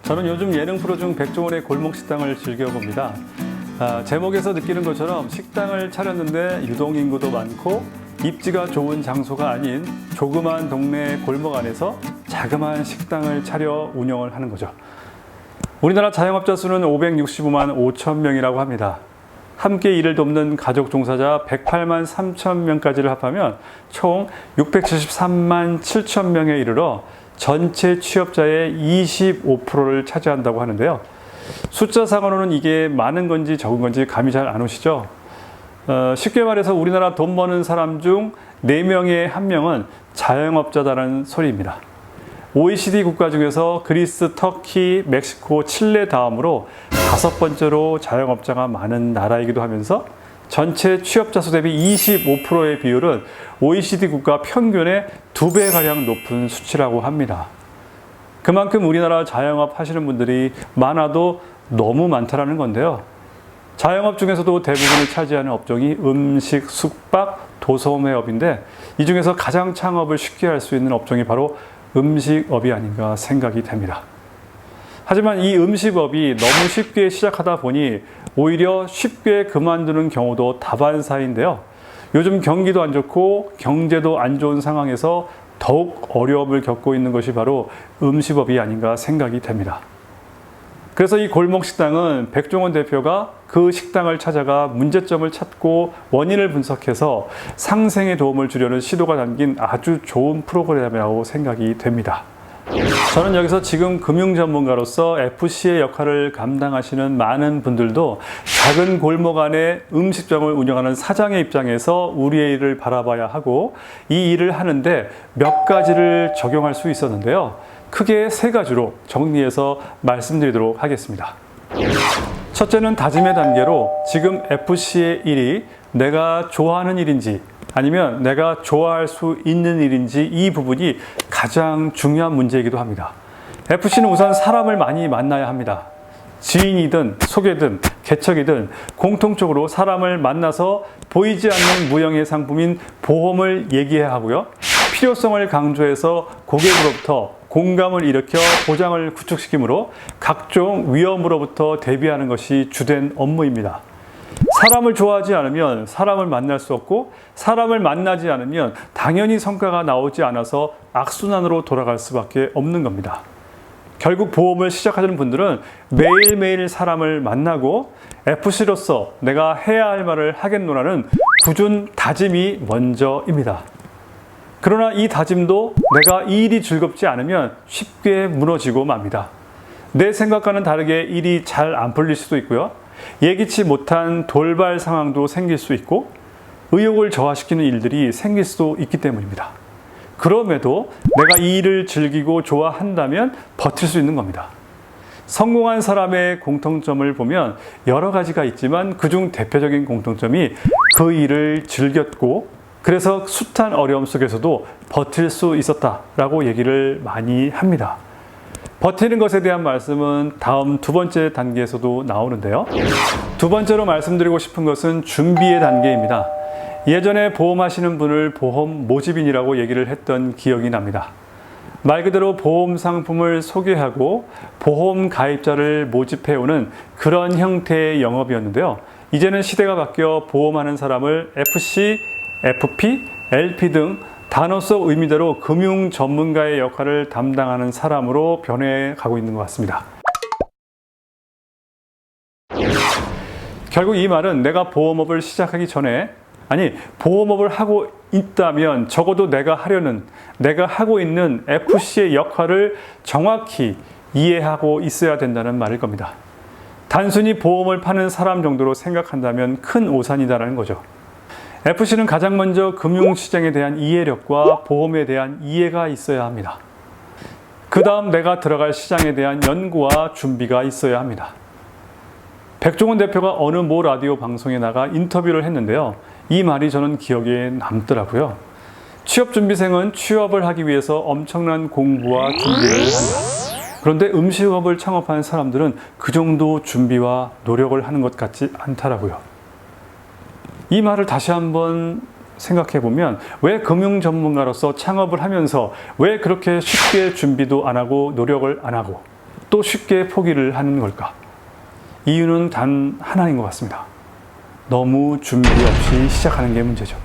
저는 요즘 예능 프로 중 백종원의 골목식당을 즐겨봅니다. 제목에서 느끼는 것처럼 식당을 차렸는데 유동인구도 많고 입지가 좋은 장소가 아닌 조그만 동네 골목 안에서 자그마한 식당을 차려 운영을 하는 거죠. 우리나라 자영업자 수는 565만 5천 명이라고 합니다. 함께 일을 돕는 가족 종사자 108만 3천 명까지를 합하면 총 673만 7천 명에 이르러 전체 취업자의 25%를 차지한다고 하는데요. 숫자상으로는 이게 많은 건지 적은 건지 감이 잘 안 오시죠? 쉽게 말해서 우리나라 돈 버는 사람 중 4명의 1명은 자영업자다라는 소리입니다. OECD 국가 중에서 그리스, 터키, 멕시코, 칠레 다음으로 5번째로 자영업자가 많은 나라이기도 하면서 전체 취업자 수 대비 25%의 비율은 OECD 국가 평균의 2배가량 높은 수치라고 합니다. 그만큼 우리나라 자영업 하시는 분들이 많아도 너무 많다라는 건데요. 자영업 중에서도 대부분을 차지하는 업종이 음식, 숙박, 도소매업인데 이 중에서 가장 창업을 쉽게 할 수 있는 업종이 바로 음식업이 아닌가 생각이 됩니다. 하지만 이 음식업이 너무 쉽게 시작하다 보니 오히려 쉽게 그만두는 경우도 다반사인데요. 요즘 경기도 안 좋고 경제도 안 좋은 상황에서 더욱 어려움을 겪고 있는 것이 바로 음식업이 아닌가 생각이 됩니다. 그래서 이 골목식당은 백종원 대표가 그 식당을 찾아가 문제점을 찾고 원인을 분석해서 상생에 도움을 주려는 시도가 담긴 아주 좋은 프로그램이라고 생각이 됩니다. 저는 여기서 지금 금융 전문가로서 FC의 역할을 감당하시는 많은 분들도 작은 골목 안에 음식점을 운영하는 사장의 입장에서 우리의 일을 바라봐야 하고 이 일을 하는데 몇 가지를 적용할 수 있었는데요. 크게 3가지로 정리해서 말씀드리도록 하겠습니다. 첫째는 다짐의 단계로 지금 FC의 일이 내가 좋아하는 일인지 아니면 내가 좋아할 수 있는 일인지 이 부분이 가장 중요한 문제이기도 합니다. FC는 우선 사람을 많이 만나야 합니다. 지인이든 소개든 개척이든 공통적으로 사람을 만나서 보이지 않는 무형의 상품인 보험을 얘기해야 하고요. 필요성을 강조해서 고객으로부터 공감을 일으켜 보장을 구축시키므로 각종 위험으로부터 대비하는 것이 주된 업무입니다. 사람을 좋아하지 않으면 사람을 만날 수 없고 사람을 만나지 않으면 당연히 성과가 나오지 않아서 악순환으로 돌아갈 수밖에 없는 겁니다. 결국 보험을 시작하시는 분들은 매일매일 사람을 만나고 FC로서 내가 해야 할 말을 하겠노라는 굳은 다짐이 먼저입니다. 그러나 이 다짐도 내가 이 일이 즐겁지 않으면 쉽게 무너지고 맙니다. 내 생각과는 다르게 일이 잘 안 풀릴 수도 있고요. 예기치 못한 돌발 상황도 생길 수 있고 의욕을 저하시키는 일들이 생길 수도 있기 때문입니다. 그럼에도 내가 이 일을 즐기고 좋아한다면 버틸 수 있는 겁니다. 성공한 사람의 공통점을 보면 여러 가지가 있지만 그중 대표적인 공통점이 그 일을 즐겼고 그래서 숱한 어려움 속에서도 버틸 수 있었다라고 얘기를 많이 합니다. 버티는 것에 대한 말씀은 다음 2번째 단계에서도 나오는데요. 2번째로 말씀드리고 싶은 것은 준비의 단계입니다. 예전에 보험하시는 분을 보험 모집인이라고 얘기를 했던 기억이 납니다. 말 그대로 보험 상품을 소개하고 보험 가입자를 모집해오는 그런 형태의 영업이었는데요. 이제는 시대가 바뀌어 보험하는 사람을 FC, FP, LP 등 단어 속 의미대로 금융 전문가의 역할을 담당하는 사람으로 변해가고 있는 것 같습니다. 결국 이 말은 내가 보험업을 시작하기 전에 보험업을 하고 있다면 적어도 내가 하고 있는 FC의 역할을 정확히 이해하고 있어야 된다는 말일 겁니다. 단순히 보험을 파는 사람 정도로 생각한다면 큰 오산이다라는 거죠. FC는 가장 먼저 금융시장에 대한 이해력과 보험에 대한 이해가 있어야 합니다. 그 다음 내가 들어갈 시장에 대한 연구와 준비가 있어야 합니다. 백종원 대표가 어느 모 라디오 방송에 나가 인터뷰를 했는데요. 이 말이 저는 기억에 남더라고요. 취업준비생은 취업을 하기 위해서 엄청난 공부와 준비를 한다. 그런데 음식업을 창업한 사람들은 그 정도 준비와 노력을 하는 것 같지 않더라고요. 이 말을 다시 한번 생각해 보면 왜 금융 전문가로서 창업을 하면서 왜 그렇게 쉽게 준비도 안 하고 노력을 안 하고 또 쉽게 포기를 하는 걸까? 이유는 단 하나인 것 같습니다. 너무 준비 없이 시작하는 게 문제죠.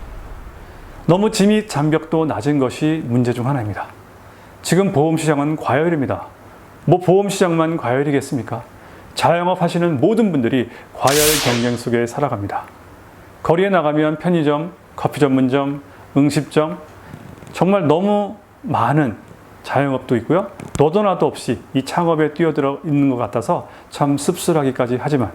너무 진입 장벽도 낮은 것이 문제 중 하나입니다. 지금 보험시장은 과열입니다. 뭐 보험시장만 과열이겠습니까? 자영업 하시는 모든 분들이 과열 경쟁 속에 살아갑니다. 거리에 나가면 편의점, 커피 전문점, 음식점, 정말 너무 많은 자영업도 있고요. 너도 나도 없이 이 창업에 뛰어들어 있는 것 같아서 참 씁쓸하기까지 하지만,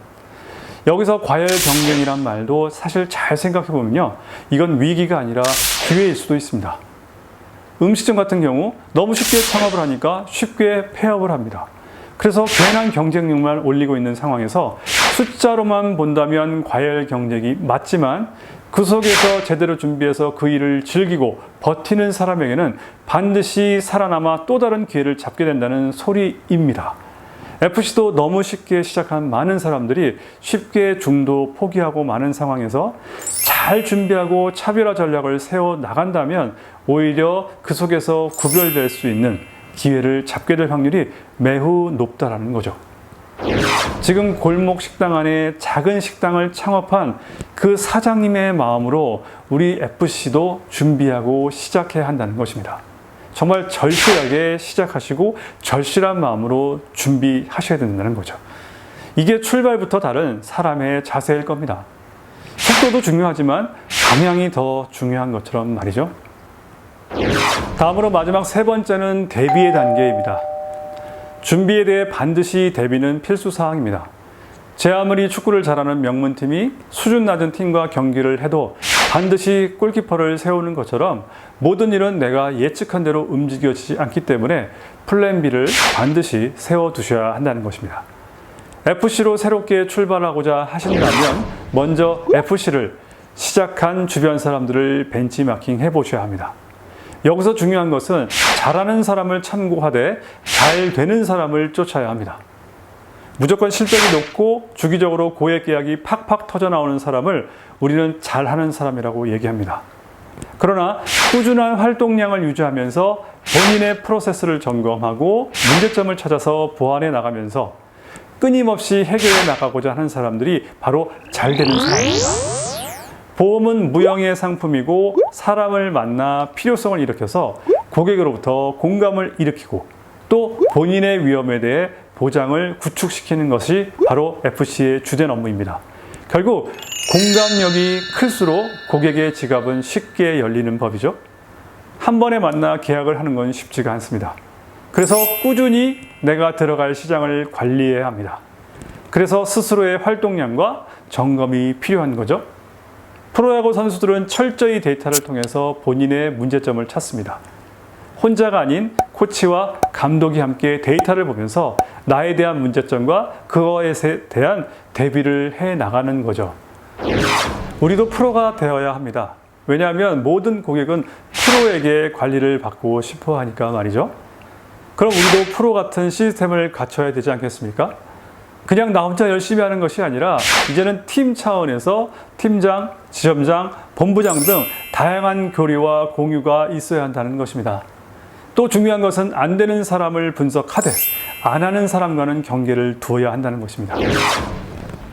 여기서 과열 경쟁이란 말도 사실 잘 생각해 보면요, 이건 위기가 아니라 기회일 수도 있습니다. 음식점 같은 경우 너무 쉽게 창업을 하니까 쉽게 폐업을 합니다. 그래서 괜한 경쟁력만 올리고 있는 상황에서 숫자로만 본다면 과열 경쟁이 맞지만, 그 속에서 제대로 준비해서 그 일을 즐기고 버티는 사람에게는 반드시 살아남아 또 다른 기회를 잡게 된다는 소리입니다. FC도 너무 쉽게 시작한 많은 사람들이 쉽게 중도 포기하고 많은 상황에서 잘 준비하고 차별화 전략을 세워 나간다면 오히려 그 속에서 구별될 수 있는 기회를 잡게 될 확률이 매우 높다라는 거죠. 지금 골목 식당 안에 작은 식당을 창업한 그 사장님의 마음으로 우리 FC도 준비하고 시작해야 한다는 것입니다. 정말 절실하게 시작하시고 절실한 마음으로 준비하셔야 된다는 거죠. 이게 출발부터 다른 사람의 자세일 겁니다. 속도도 중요하지만 방향이 더 중요한 것처럼 말이죠. 다음으로 마지막 세 번째는 대비의 단계입니다. 준비에 대해 반드시 대비는 필수 사항입니다. 제 아무리 축구를 잘하는 명문팀이 수준 낮은 팀과 경기를 해도 반드시 골키퍼를 세우는 것처럼 모든 일은 내가 예측한 대로 움직여지지 않기 때문에 플랜 B를 반드시 세워두셔야 한다는 것입니다. FC로 새롭게 출발하고자 하신다면 먼저 FC를 시작한 주변 사람들을 벤치마킹 해보셔야 합니다. 여기서 중요한 것은 잘하는 사람을 참고하되 잘 되는 사람을 쫓아야 합니다. 무조건 실적이 높고 주기적으로 고액 계약이 팍팍 터져나오는 사람을 우리는 잘하는 사람이라고 얘기합니다. 그러나 꾸준한 활동량을 유지하면서 본인의 프로세스를 점검하고 문제점을 찾아서 보완해 나가면서 끊임없이 해결해 나가고자 하는 사람들이 바로 잘 되는 사람입니다. 보험은 무형의 상품이고 사람을 만나 필요성을 일으켜서 고객으로부터 공감을 일으키고 또 본인의 위험에 대해 보장을 구축시키는 것이 바로 FC의 주된 업무입니다. 결국 공감력이 클수록 고객의 지갑은 쉽게 열리는 법이죠. 한 번에 만나 계약을 하는 건 쉽지가 않습니다. 그래서 꾸준히 내가 들어갈 시장을 관리해야 합니다. 그래서 스스로의 활동량과 점검이 필요한 거죠. 프로야구 선수들은 철저히 데이터를 통해서 본인의 문제점을 찾습니다. 혼자가 아닌 코치와 감독이 함께 데이터를 보면서 나에 대한 문제점과 그거에 대한 대비를 해 나가는 거죠. 우리도 프로가 되어야 합니다. 왜냐하면 모든 고객은 프로에게 관리를 받고 싶어 하니까 말이죠. 그럼 우리도 프로 같은 시스템을 갖춰야 되지 않겠습니까? 그냥 나 혼자 열심히 하는 것이 아니라 이제는 팀 차원에서 팀장, 지점장, 본부장 등 다양한 교류와 공유가 있어야 한다는 것입니다. 또 중요한 것은 안 되는 사람을 분석하되 안 하는 사람과는 경계를 두어야 한다는 것입니다.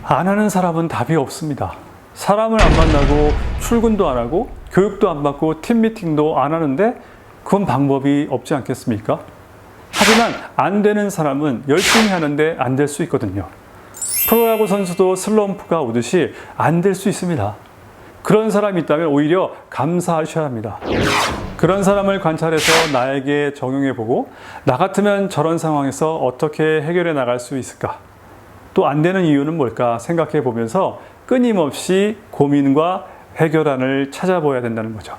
안 하는 사람은 답이 없습니다. 사람을 안 만나고 출근도 안 하고 교육도 안 받고 팀 미팅도 안 하는데 그건 방법이 없지 않겠습니까? 하지만 안 되는 사람은 열심히 하는데 안 될 수 있거든요. 프로야구 선수도 슬럼프가 오듯이 안 될 수 있습니다. 그런 사람이 있다면 오히려 감사하셔야 합니다. 그런 사람을 관찰해서 나에게 적용해보고 나 같으면 저런 상황에서 어떻게 해결해 나갈 수 있을까? 또 안 되는 이유는 뭘까 생각해 보면서 끊임없이 고민과 해결안을 찾아봐야 된다는 거죠.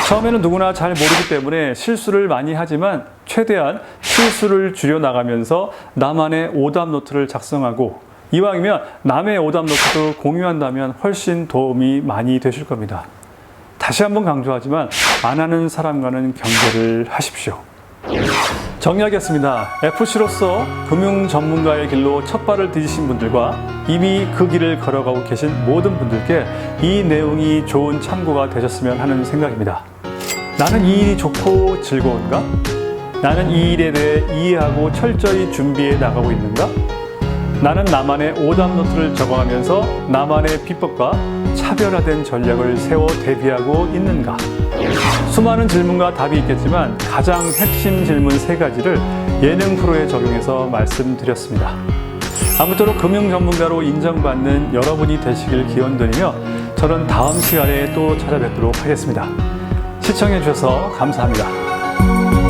처음에는 누구나 잘 모르기 때문에 실수를 많이 하지만 최대한 실수를 줄여나가면서 나만의 오답 노트를 작성하고 이왕이면 남의 오답 노트도 공유한다면 훨씬 도움이 많이 되실 겁니다. 다시 한번 강조하지만 안 하는 사람과는 경계를 하십시오. 정리하겠습니다. FC로서 금융 전문가의 길로 첫 발을 디디신 분들과 이미 그 길을 걸어가고 계신 모든 분들께 이 내용이 좋은 참고가 되셨으면 하는 생각입니다. 나는 이 일이 좋고 즐거운가? 나는 이 일에 대해 이해하고 철저히 준비해 나가고 있는가? 나는 나만의 오답 노트를 적어가면서 나만의 비법과 차별화된 전략을 세워 대비하고 있는가? 수많은 질문과 답이 있겠지만 가장 핵심 질문 3가지를 예능 프로에 적용해서 말씀드렸습니다. 아무쪼록 금융 전문가로 인정받는 여러분이 되시길 기원드리며 저는 다음 시간에 또 찾아뵙도록 하겠습니다. 시청해 주셔서 감사합니다.